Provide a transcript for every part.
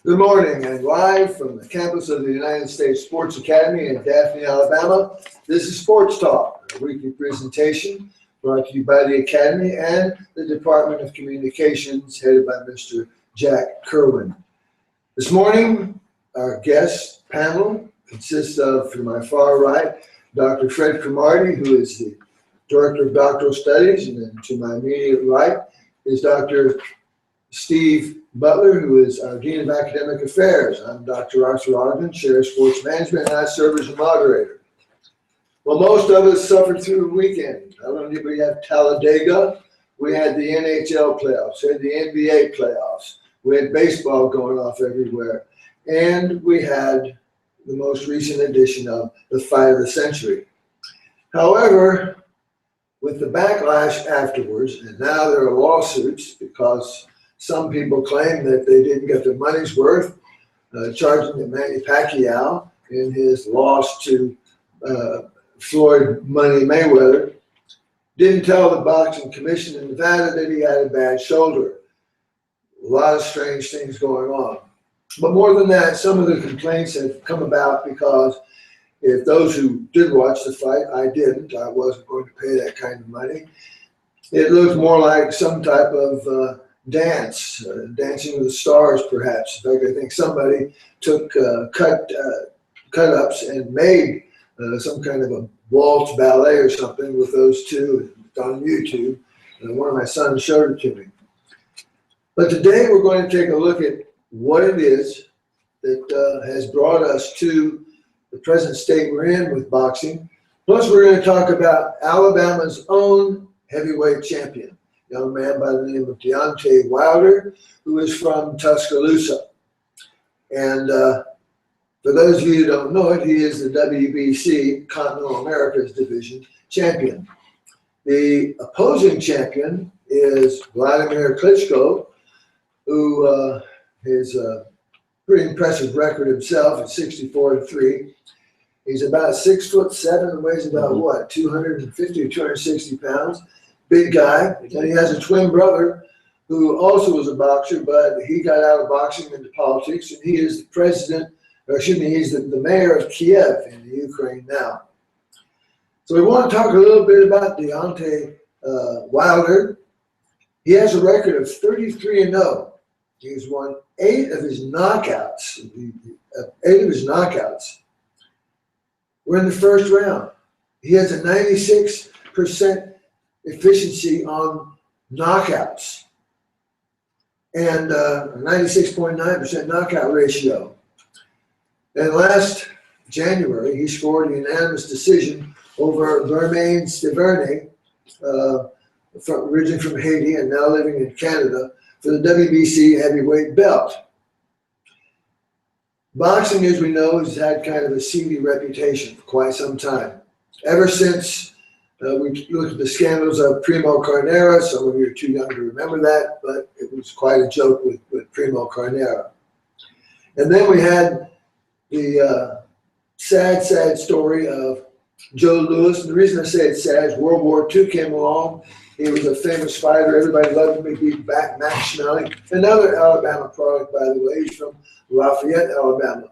Good morning, and live from the campus of the United States Sports Academy in Daphne, Alabama, this is Sports Talk, a weekly presentation brought to you by the Academy and the Department of Communications, headed by Mr. Jack Kerwin. This morning, our guest panel consists of, to my far right, Dr. Fred Cromartie, who is the Director of Doctoral Studies, and then to my immediate right is Dr. Steve Butler, who is our Dean of Academic Affairs. I'm Dr. Arthur Ogden, Chair of Sports Management, and I serve as a moderator. Well, most of us suffered through the weekend. I don't know if anybody had Talladega. We had the NHL playoffs, we had the NBA playoffs, we had baseball going off everywhere, and we had the most recent edition of the Fight of the Century. However, with the backlash afterwards, and now there are lawsuits because some people claim that they didn't get their money's worth, charging that Manny Pacquiao in his loss to Floyd Money Mayweather didn't tell the boxing commission in Nevada that he had a bad shoulder. A lot of strange things going on. But more than that, some of the complaints have come about because if those who did watch the fight, I didn't, I wasn't going to pay that kind of money. It looked more like some type of dance, Dancing with the Stars, perhaps. In fact, I think somebody took cut-ups and made some kind of a waltz ballet or something with those two. It's on YouTube. One of my sons showed it to me. But today we're going to take a look at what it is that has brought us to the present state we're in with boxing. Plus, we're going to talk about Alabama's own heavyweight champion, a young man by the name of Deontay Wilder, who is from Tuscaloosa. And for those of you who don't know it, he is the WBC Continental Americas Division champion. The opposing champion is Vladimir Klitschko, who is a pretty impressive record himself at 64-3. He's about 6'7" and weighs about what, 250 or 260 pounds. Big guy. And he has a twin brother who also was a boxer, but he got out of boxing into politics, and he is the president, or excuse me, he's the mayor of Kiev in the Ukraine now. So we want to talk a little bit about Deontay Wilder. He has a record of 33-0. He's won 8 of his knockouts. 8 of his knockouts were in the first round. He has a 96% efficiency on knockouts and a 96.9% knockout ratio. And last January, he scored a unanimous decision over Bermane Stiverne, originally from Haiti and now living in Canada, for the WBC heavyweight belt. Boxing, as we know, has had kind of a seedy reputation for quite some time. Ever since we looked at the scandals of Primo Carnera, some of you are too young to remember that, but it was quite a joke with Primo Carnera. And then we had the sad story of Joe Louis. And the reason I say it's sad is World War II came along. He was a famous fighter. Everybody loved him. He beat back Max Schmeling, another Alabama product, by the way. He's from Lafayette, Alabama.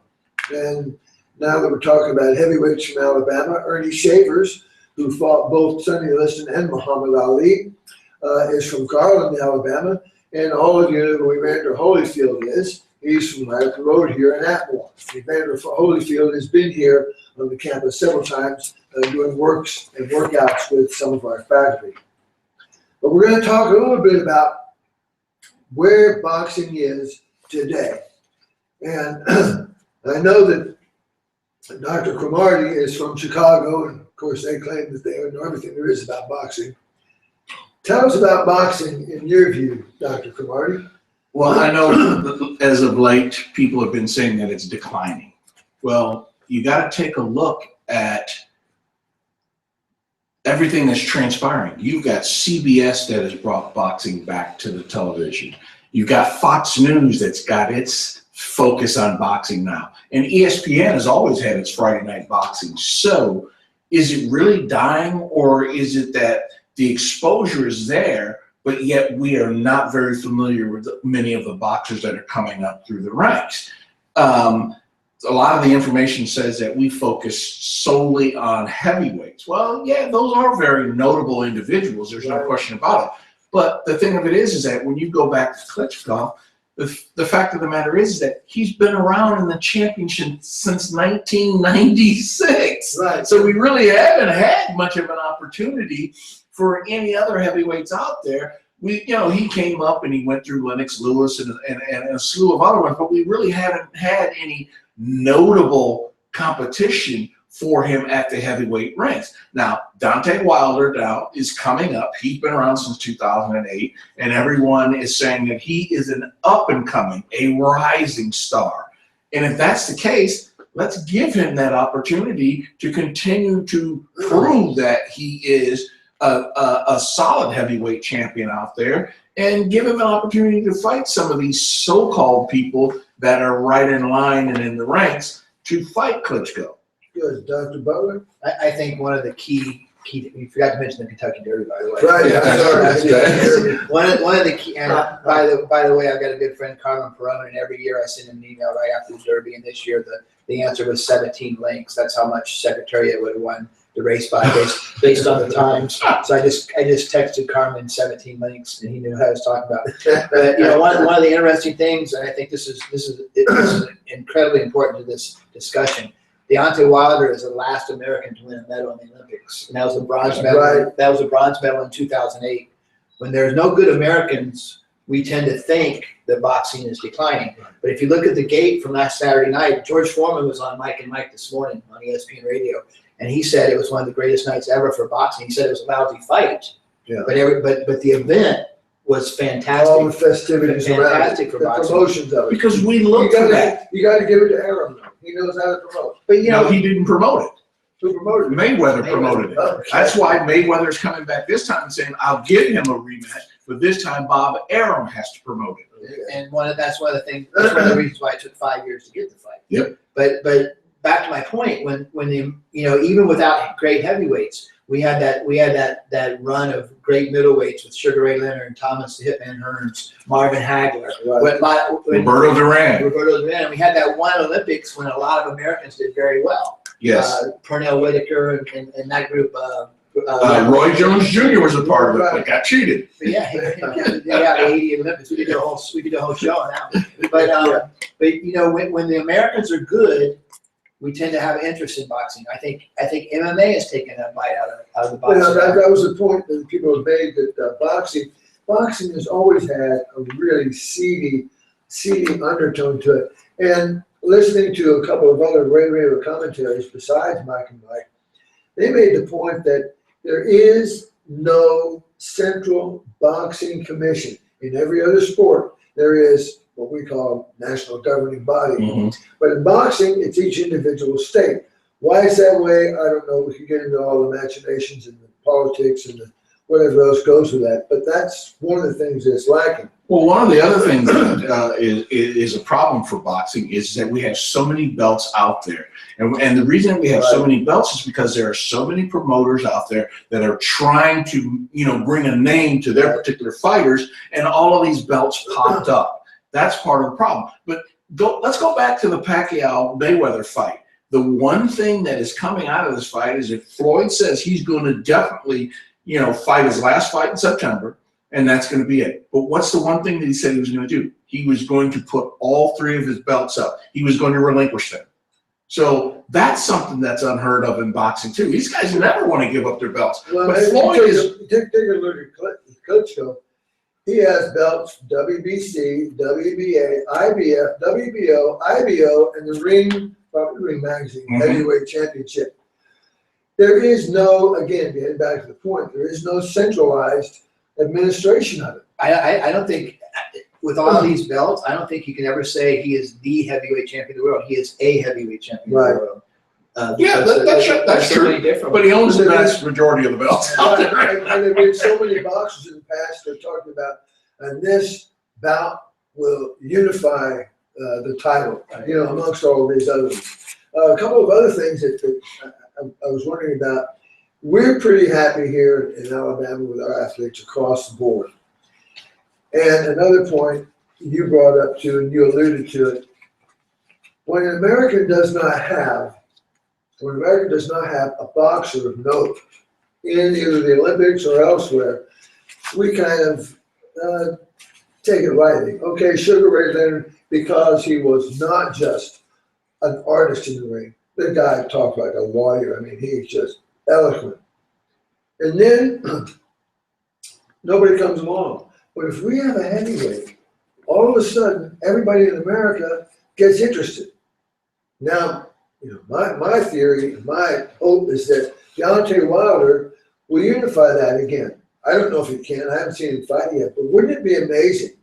And now that we're talking about heavyweights from Alabama, Ernie Shavers, who fought both Sonny Liston and Muhammad Ali, is from Garland, Alabama. And all of you know who Evander Holyfield is. He's from right up the road here in Atmore. Evander Holyfield has been here on the campus several times doing works and workouts with some of our faculty. But we're going to talk a little bit about where boxing is today. And I know that Dr. Cromartie is from Chicago, and of course they claim that they know everything there is about boxing. Tell us about boxing in your view, Dr. Cromartie. Well, I know as of late, people have been saying that it's declining. Well, you got to take a look at everything that's transpiring. You've got CBS that has brought boxing back to the television. You've got Fox News that's got its focus on boxing now. And ESPN has always had its Friday night boxing. So is it really dying, or is it that the exposure is there, but yet we are not very familiar with many of the boxers that are coming up through the ranks. A lot of the information says that we focus solely on heavyweights. Well, yeah, those are very notable individuals. There's no question about it. But the thing of it is that when you go back to Klitschko, the fact of the matter is that he's been around in the championship since 1996. Right. So we really haven't had much of an opportunity for any other heavyweights out there. He came up and he went through Lennox Lewis and a slew of other ones, but we really haven't had any notable competition for him at the heavyweight ranks. Now, Deontay Wilder now is coming up. He's been around since 2008, and everyone is saying that he is an up-and-coming, a rising star. And if that's the case, let's give him that opportunity to continue to prove that he is a solid heavyweight champion out there, and give him an opportunity to fight some of these so-called people that are right in line and in the ranks to fight Klitschko. Good, Dr. Butler. I think one of the key, you forgot to mention the Kentucky Derby, by the way. Right. One of the key, and by the way, I've got a good friend, Carmen Perone, and every year I send him an email right after the Derby, and this year the answer was 17 links. That's how much Secretariat would have won the race by based on the times. So I just texted Carmen 17 links, and he knew what I was talking about. But one of the interesting things, and I think this is incredibly important to this discussion. Deontay Wilder is the last American to win a medal in the Olympics, and that was a bronze medal. Right. That was a bronze medal in 2008. When there's no good Americans, we tend to think that boxing is declining. But if you look at the gate from last Saturday night, George Foreman was on Mike and Mike this morning on ESPN Radio, and he said it was one of the greatest nights ever for boxing. He said it was a lousy fight, but the event was fantastic. All the festivities fantastic around for boxing. The promotions of it. Because we look for that. You got to give it to Arum, though. He knows how to promote. But He didn't promote it. Who promoted it? Mayweather promoted it. Okay. That's why Mayweather's coming back this time and saying, I'll give him a rematch, but this time Bob Arum has to promote it. And that's one of the reasons why it took 5 years to get the fight. Yep. But back to my point, when even without great heavyweights, we had that run of great middleweights with Sugar Ray Leonard, Thomas the Hitman Hearns, Marvin Hagler, Roberto Duran. And we had that one Olympics when a lot of Americans did very well. Yes. Pernell Whitaker and that group. Roy Jones Jr. was a part of it, but got cheated. But yeah, the 80 Olympics. We did a whole show on that. But when the Americans are good, we tend to have interest in boxing. I think MMA has taken a bite out of the boxing. That was the point that people have made, that boxing has always had a really seedy undertone to it. And listening to a couple of other radio commentaries besides Mike and Mike, they made the point that there is no central boxing commission. In every other sport, there is what we call national governing body. Mm-hmm. But in boxing, it's each individual state. Why it's that way, I don't know. We could get into all the machinations and the politics and whatever else goes with that. But that's one of the things that's lacking. Well, one of the other things that is a problem for boxing is that we have so many belts out there. And the reason we have so many belts is because there are so many promoters out there that are trying to, bring a name to their particular fighters, and all of these belts popped up. That's part of the problem. But let's go back to the Pacquiao-Mayweather fight. The one thing that is coming out of this fight is if Floyd says he's going to definitely, fight his last fight in September, and that's going to be it. But what's the one thing that he said he was going to do? He was going to put all three of his belts up. He was going to relinquish them. So that's something that's unheard of in boxing too. These guys never want to give up their belts. Well, but Floyd take a look at Klitschko. He has belts WBC, WBA, IBF, WBO, IBO, and the Ring Magazine Heavyweight Championship. There is no, again, getting back to the point, there is no centralized administration of it. I don't think, with all these belts, I don't think you can ever say he is the heavyweight champion of the world. He is a heavyweight champion of the world. That's true. But he owns the vast majority of the belts. And there have been so many boxers in the past that are talking about, and this bout will unify the title, amongst all of these others. A couple of other things that I was wondering about. We're pretty happy here in Alabama with our athletes across the board. And another point you brought up too, and you alluded to it, when America does not have a boxer of note in either the Olympics or elsewhere, we kind of take it lightly. Okay, Sugar Ray Leonard, because he was not just an artist in the ring. The guy talked like a lawyer. I mean, he's just eloquent. And then nobody comes along. But if we have a heavyweight, all of a sudden, everybody in America gets interested. Now, my theory, my hope is that Deontay Wilder will unify that again. I don't know if he can. I haven't seen him fight yet. But wouldn't it be amazing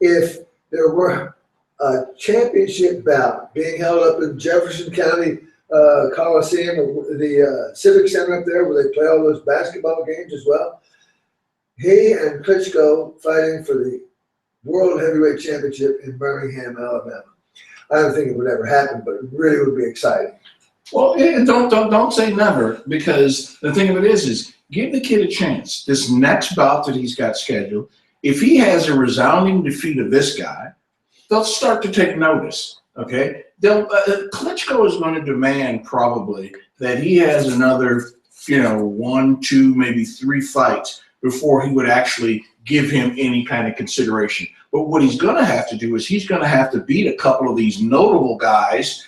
if there were a championship bout being held up in Jefferson County Coliseum, or the Civic Center up there where they play all those basketball games as well? He and Klitschko fighting for the World Heavyweight Championship in Birmingham, Alabama. I don't think it would ever happen, but it really would be exciting. Well, don't say never, because the thing of it is give the kid a chance. This next bout that he's got scheduled, if he has a resounding defeat of this guy, they'll start to take notice. Okay, Klitschko is going to demand probably that he has another, 1, 2, maybe 3 fights before he would actually give him any kind of consideration. But what he's going to have to do is he's going to have to beat a couple of these notable guys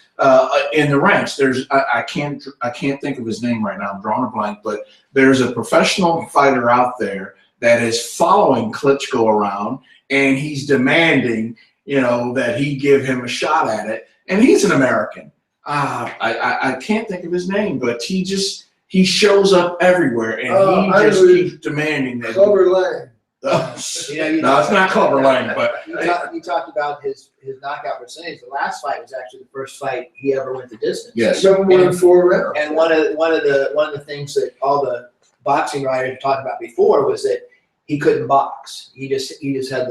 in the ranks. I can't think of his name right now. I'm drawing a blank, but there's a professional fighter out there that is following Klitschko around, and he's demanding, that he give him a shot at it. And he's an American. I can't think of his name, but he shows up everywhere, and he just keeps demanding that. Clubber Lang. No, it's not Clubber Lang, but you talked about his knockout percentage. The last fight was actually the first fight he ever went the distance. yes. Number 1 in 4 rounds. And one of the things that all the boxing writers talked about before was that he couldn't box. He just had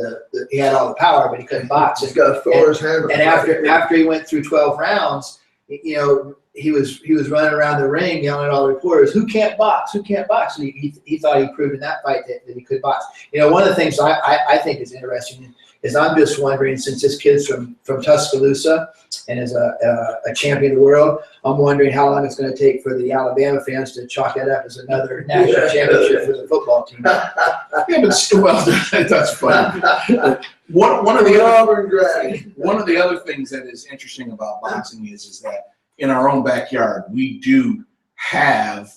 he had all the power, but he couldn't box. He's got Thor's hammer. And after he went through 12 rounds, he was running around the ring yelling at all the reporters, "Who can't box? Who can't box?" And he thought he proved in that fight that he could box. One of the things I think is interesting is I'm just wondering, since this kid's from Tuscaloosa and is a champion of the world, I'm wondering how long it's going to take for the Alabama fans to chalk that up as another national championship for the football team. Yeah, but still, that's funny. One of the other things that is interesting about boxing is that in our own backyard, we do have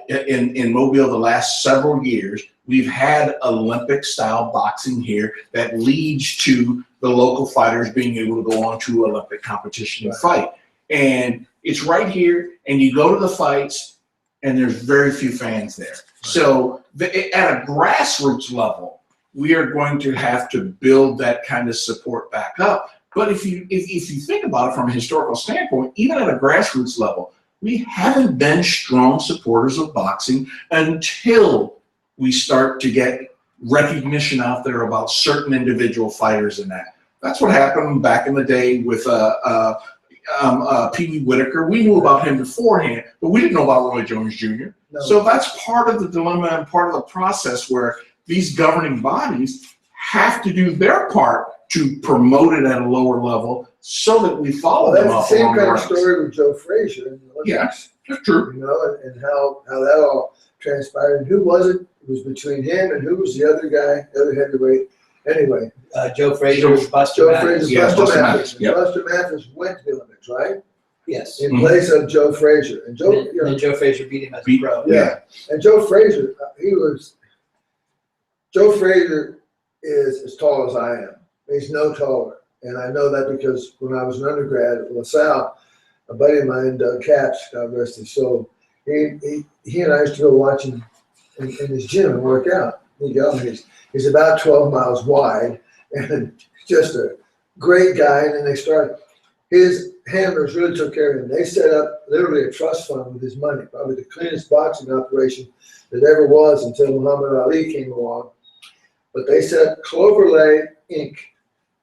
in Mobile the last several years, we've had Olympic-style boxing here that leads to the local fighters being able to go on to Olympic competition and fight. And it's right here, and you go to the fights, and there's very few fans there. So at a grassroots level, we are going to have to build that kind of support back up. But if you think about it from a historical standpoint, even at a grassroots level, we haven't been strong supporters of boxing until we start to get recognition out there about certain individual fighters and that. That's what happened back in the day with Pee Wee Whitaker. We knew about him beforehand, but we didn't know about Roy Jones Jr. No. So that's part of the dilemma and part of the process where these governing bodies have to do their part to promote it at a lower level so that we follow them up. That's the same kind of story with Joe Frazier in the Olympics. Yes, that's true. And how that all transpired. And who was it? It was between him and who was the other guy, the other heavyweight? Anyway. Joe Frazier was Buster Mathis. Buster Mathis. Yep. Buster Mathis went to the Olympics, right? Yes. In place of Joe Frazier. And Joe Frazier beat him as a pro. Yeah. And Joe Frazier, Joe Frazier is as tall as I am. He's no taller. And I know that because when I was an undergrad at LaSalle, a buddy of mine, Doug Capps, God rest his soul, he and I used to go watch him in his gym and work out. He's about 12 miles wide and just a great guy. And then they started, his handlers really took care of him. They set up literally a trust fund with his money, probably the cleanest boxing operation that ever was until Muhammad Ali came along. But they set up Cloverlay Inc.,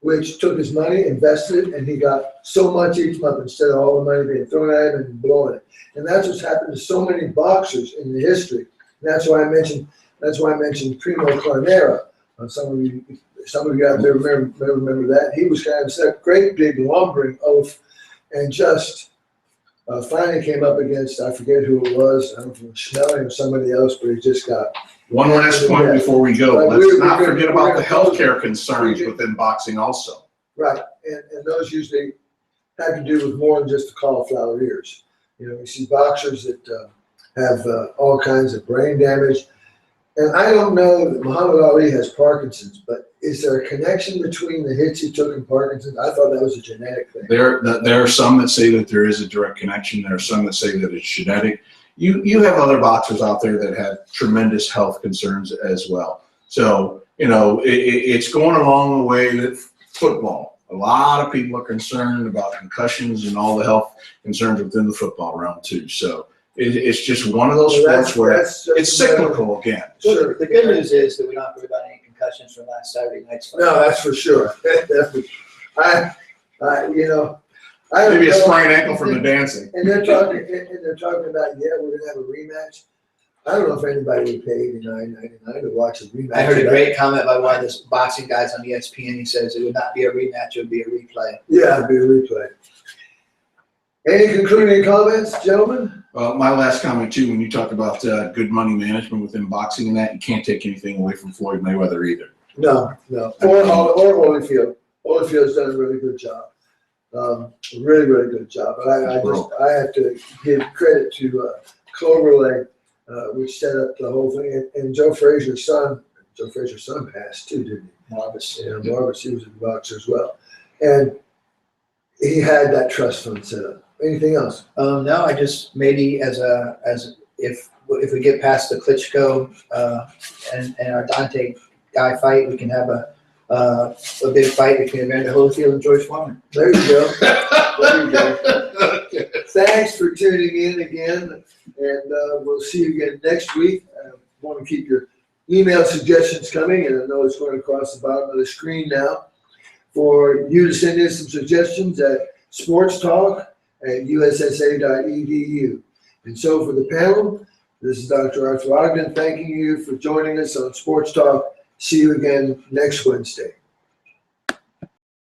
which took his money, invested it, and he got so much each month instead of all the money being thrown at him and blowing it. And that's what's happened to so many boxers in the history. And that's why I mentioned Primo Carnera. Some of you out there remember that. He was kind of a great big lumbering oaf, and just finally came up against, I forget who it was, I don't know, Schmeling or somebody else, but he just got. One last point before we go. Right, Let's we're not gonna- forget we're about the gonna close it. healthcare concerns within boxing also. Right, and those usually have to do with more than just the cauliflower ears. You know, you see boxers that have all kinds of brain damage. And I don't know that Muhammad Ali has Parkinson's, but is there a connection between the hits he took and Parkinson's? I thought that was a genetic thing. There are some that say that there is a direct connection. There are some that say that it's genetic. You have other boxers out there that have tremendous health concerns as well. So, you know, it's going along the way that football. A lot of people are concerned about concussions and all the health concerns within the football realm too. So it's just one of those sports where it's cyclical again. Sure. The good news is that we don't have to worry about any concussions from last Saturday night's fight. No, that's for sure. You know, I don't Maybe a know. sprained ankle from the dancing. And they're talking about, yeah, we're gonna have a rematch. I don't know if anybody would pay $89.99 to watch a rematch. I heard a of that. great comment by one of the boxing guys on ESPN. He says it would not be a rematch, it would be a replay. Yeah, it'd be a replay. Any concluding comments, gentlemen? My last comment too, when you talk about good money management within boxing and that, you can't take anything away from Floyd Mayweather either. No. Or Holyfield. Holyfield's done a really good job. Really good job. But I have to give credit to Cloverlay, which set up the whole thing. And Joe Frazier's son passed too, didn't he? Marvis. Yeah, Marvis, he was a boxer as well. And he had that trust fund set up. Anything else? No, I just maybe if we get past the Klitschko and our Dante guy fight, we can have a big fight between Evander Holyfield and George Foreman. There you go. There you go. Thanks for tuning in again, and we'll see you again next week. Want to keep your email suggestions coming, and I know it's going across the bottom of the screen now for you to send in some suggestions at sportstalk@ussa.edu. And so for the panel, this is Dr. Arthur Ogden thanking you for joining us on Sports Talk. See you again next Wednesday.